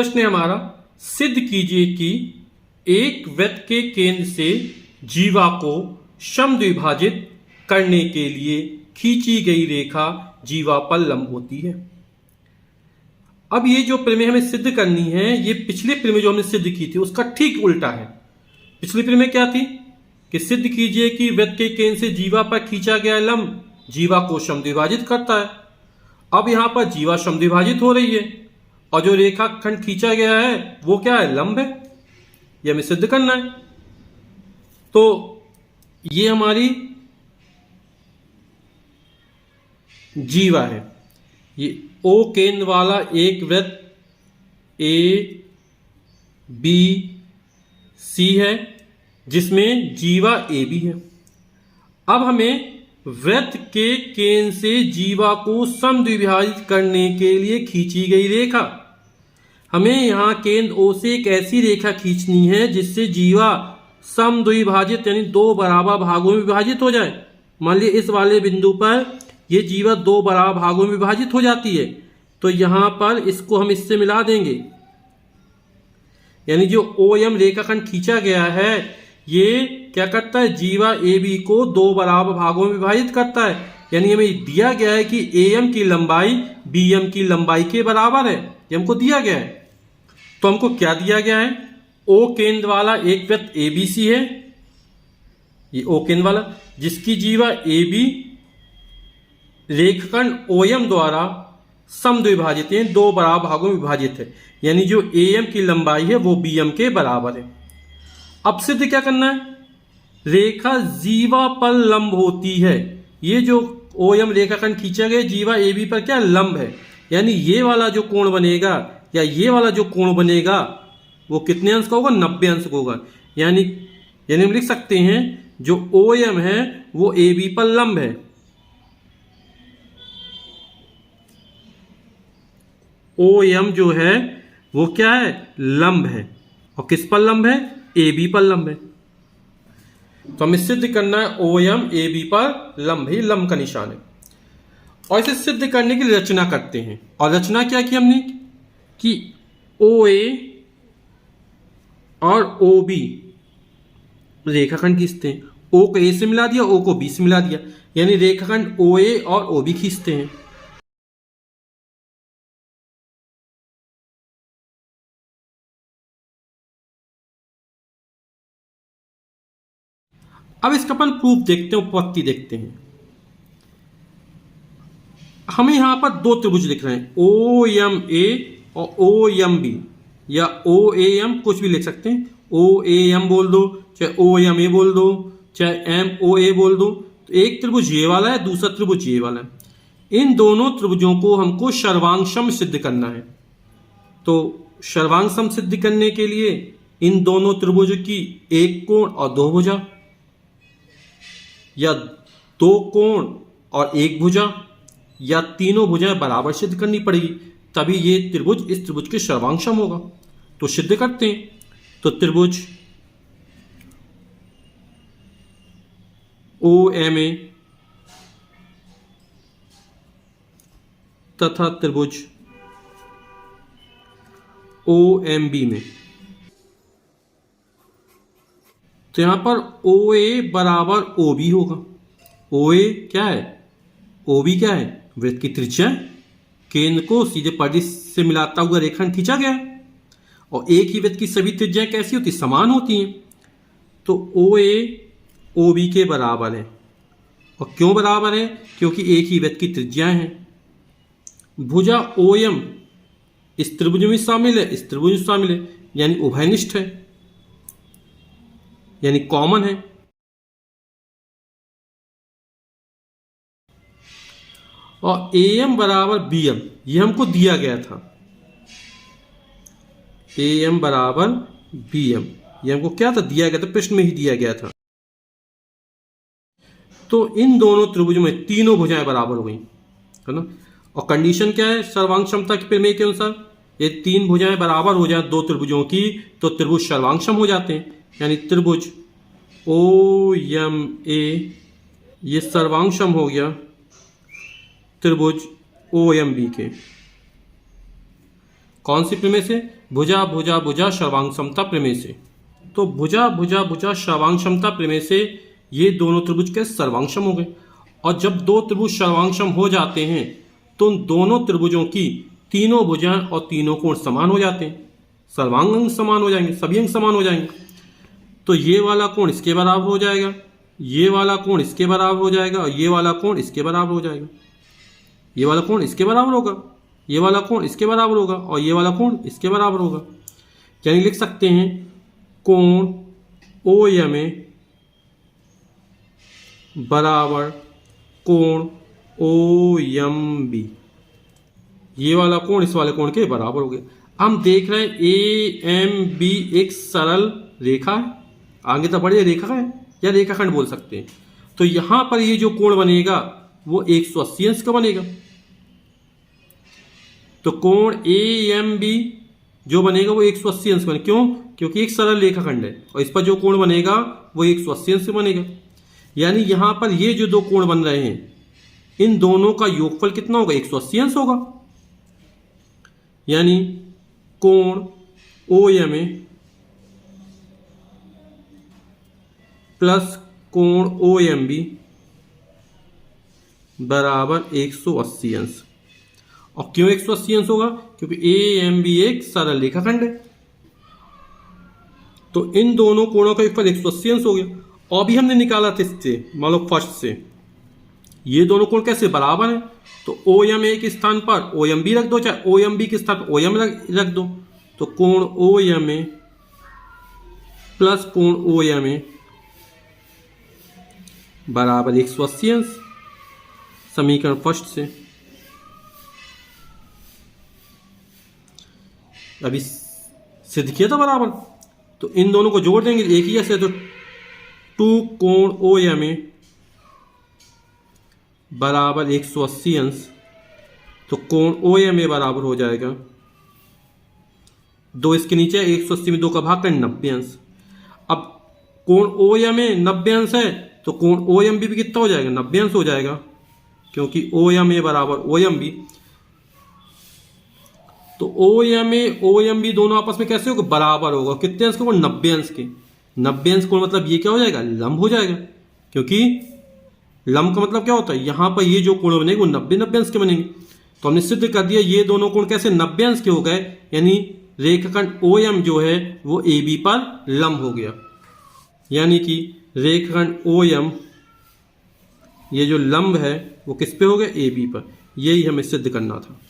प्रश्न है हमारा, सिद्ध कीजिए कि एक वृत्त के केंद्र से जीवा को समद्विभाजित करने के लिए खींची गई रेखा जीवा पर लंब होती है। अब ये जो प्रमेय हमें सिद्ध करनी है, ये पिछले प्रमेय जो हमने सिद्ध की थी उसका ठीक उल्टा है। पिछली प्रमेय क्या थी कि सिद्ध कीजिए कि वृत्त के केंद्र से जीवा पर खींचा गया लंब जीवा को समद्विभाजित करता है। अब यहां पर जीवा समद्विभाजित हो रही है और जो रेखा खंड खींचा गया है वो क्या है, लंब है। ये हमें सिद्ध करना है। तो ये हमारी जीवा है। ये ओ केंद्र वाला एक वृत्त ए बी सी है जिसमें जीवा ए बी है। अब हमें वृत्त के केंद्र से जीवा को समद्विभाजित करने के लिए खींची गई रेखा, हमें यहां केंद्र ओ से एक ऐसी रेखा खींचनी है जिससे जीवा समद्विभाजित यानी दो बराबर भागों में विभाजित हो जाए। मान लीजिए इस वाले बिंदु पर ये जीवा दो बराबर भागों में विभाजित हो जाती है, तो यहां पर इसको हम इससे मिला देंगे। यानी जो ओ एम रेखाखंड खींचा गया है ये क्या करता है, जीवा ए बी को दो बराबर भागों में विभाजित करता है। यानी हमें दिया गया है कि ए एम की लंबाई बी एम की लंबाई के बराबर है, ये हमको दिया गया है। तो हमको क्या दिया गया है, ओ केंद्र वाला एक वृत्त ए बी सी है, ये ओ केंद्र वाला जिसकी जीवा ए बी रेखाखंड ओ एम द्वारा समद्विभाजित है, दो बराबर भागों में विभाजित है। यानी जो ए एम की लंबाई है वो बी एम के बराबर है। अब सिद्ध क्या करना है, रेखा जीवा पर लंब होती है। ये जो ओ एम रेखाखंड खींचा गया जीवा ए बी पर क्या लंब है। यानी ये वाला जो कोण बनेगा या ये वाला जो कोण बनेगा वो कितने अंश का होगा, 90 अंश का होगा। यानी हम लिख सकते हैं जो ओ एम है वो ए बी पर लंब है। ओ एम जो है वो क्या है, लंब है। और किस पर लंब है, ए बी पर लंब है। तो हमें सिद्ध करना है ओ एम ए बी पर लंब है, लंब का निशान है। और इसे सिद्ध करने की रचना करते हैं। और रचना क्या की हमने कि ओ ए और ओ बी रेखाखंड खींचते हैं। ओ को ए से मिला दिया, ओ को बी से मिला दिया, यानी रेखाखंड ओ ए और ओ बी खींचते हैं। अब इसका अपन प्रूफ देखते हैं, उपपत्ति देखते हैं। हमें यहां पर दो त्रिभुज लिख रहे हैं, ओ एम ए और ओ एम बी, या ओ ए एम कुछ भी लिख सकते हैं। ओ ए एम बोल दो, चाहे ओ एम ए बोल दो, चाहे एम ओ ए बोल दो। तो एक त्रिभुज ये वाला है, दूसरा त्रिभुज ये वाला है। इन दोनों त्रिभुजों को हमको सर्वांगसम सिद्ध करना है। तो सर्वांगसम सिद्ध करने के लिए इन दोनों त्रिभुज की एक कोण और दो भुजा, या दो कोण और एक भुजा, या तीनों भुजाएं बराबर सिद्ध करनी पड़ेगी, तभी ये त्रिभुज इस त्रिभुज के सर्वांगसम होगा। तो सिद्ध करते हैं। तो त्रिभुज ओ एम ए तथा त्रिभुज ओ एम बी में, तो यहां पर ओ ए बराबर ओ बी होगा। ओ ए क्या है, ओ बी क्या है, वृत्त की त्रिज्या। केंद्र को सीधे परिधि से मिलाता हुआ रेखाखंड खींचा गया, और एक ही वृत्त की सभी त्रिज्याएं कैसी होती, समान होती हैं। तो ओ ए ओ बी के बराबर है। और क्यों बराबर है, क्योंकि एक ही वृत्त की त्रिज्याएं हैं। भुजा ओ एम इस त्रिभुज में शामिल है, इस त्रिभुज में शामिल है, यानी उभयनिष्ठ है, यानी कॉमन है। और ए एम बराबर बी एम ये हमको दिया गया था। ए एम बराबर बी एम ये हमको क्या था, दिया गया था, प्रश्न में ही दिया गया था। तो इन दोनों त्रिभुजों में तीनों भुजाएं बराबर हो गई, है ना। और कंडीशन क्या है, सर्वांग क्षमता के प्रमेय के अनुसार ये तीन भुजाएं बराबर हो जाए दो त्रिभुजों की, तो त्रिभुज सर्वांगसम हो जाते हैं। यानी त्रिभुज ओ एम ए ये सर्वांगसम हो गया त्रिभुज ओ एम बी के। कौन सी प्रमेय से? भुजा भुजा भुजा सर्वांग समता प्रमेय से। तो भुजा भुजा भुजा सर्वांग समता प्रमेय से ये दोनों त्रिभुज के सर्वांगसम हो गए। और जब दो त्रिभुज सर्वांगसम हो जाते हैं तो उन दोनों त्रिभुजों की तीनों भुजाएं और तीनों कोण समान हो जाते हैं, सर्वांग अंग समान हो जाएंगे, सभी अंग समान हो जाएंगे। तो ये वाला कोण इसके बराबर हो जाएगा, ये वाला कोण इसके बराबर हो जाएगा, और ये वाला कोण इसके बराबर हो जाएगा। ये वाला कोण इसके बराबर होगा, ये वाला कोण इसके बराबर होगा, और ये वाला कोण इसके बराबर होगा। यानी लिख सकते हैं कोण OMA बराबर कोण OMB। ये वाला कोण इस वाले कोण के बराबर हो गया। हम देख रहे हैं AMB एक सरल रेखा है, आगे तो बढ़िया रेखा है या रेखाखंड बोल सकते हैं। तो यहां पर ये जो कोण बनेगा वो 180 अंश का बनेगा। तो कोण AMB जो बनेगा वो 180 अंश बनेगा। क्यों? क्योंकि एक सरल रेखाखंड है और इस पर जो कोण बनेगा वो 180 अंश बनेगा। यानी यहां पर ये जो दो कोण बन रहे हैं इन दोनों का योगफल कितना होगा? 180 अंश होगा। यानी कोण OMA प्लस कोण OMB बराबर 180 अंश। और क्यों 180 अंश होगा? क्योंकि AMB एक सरल रेखाखंड है। तो इन दोनों कोणों का योगफल 180 अंश हो गया। और भी हमने निकाला था इससे, मान लो फर्स्ट से ये दोनों कोण कैसे बराबर हैं, तो OMA के स्थान पर OMB रख दो, चाहे OMB के स्थान पर OM रख दो। तो कोण OMA प्लस कोण OMA बराबर 180 अंश, समीकरण फर्स्ट से। अभी सिद्ध किया था बराबर, तो इन दोनों को जोड़ देंगे एक ही ऐसे। तो 2 कोण OMA बराबर 180 अंश। तो कोण OMA बराबर हो जाएगा 2 इसके नीचे 180 में 2 का भाग करें 90 अंश। अब कोण OMA 90 अंश है तो कोण OMB भी कितना हो जाएगा? 90 अंश हो जाएगा, क्योंकि OMA बराबर OMB। तो OMA OMB दोनों आपस में कैसे होगा? बराबर होगा। कितने अंश के? 90 अंश के। 90 अंश कोण मतलब ये क्या हो जाएगा? लंब हो जाएगा, क्योंकि लंब का मतलब क्या होता है? यहां पर ये जो कोण बनेंगे वो 90 अंश के बनेंगे। तो हमने सिद्ध कर दिया ये दोनों कोण कैसे 90 अंश के हो गए, यानी रेखाखंड OM जो है वो AB पर लंब हो गया। यानी कि रेखाखंड OM ये जो लंब है वो किस पे हो गया? AB पर। यही हमें सिद्ध करना था।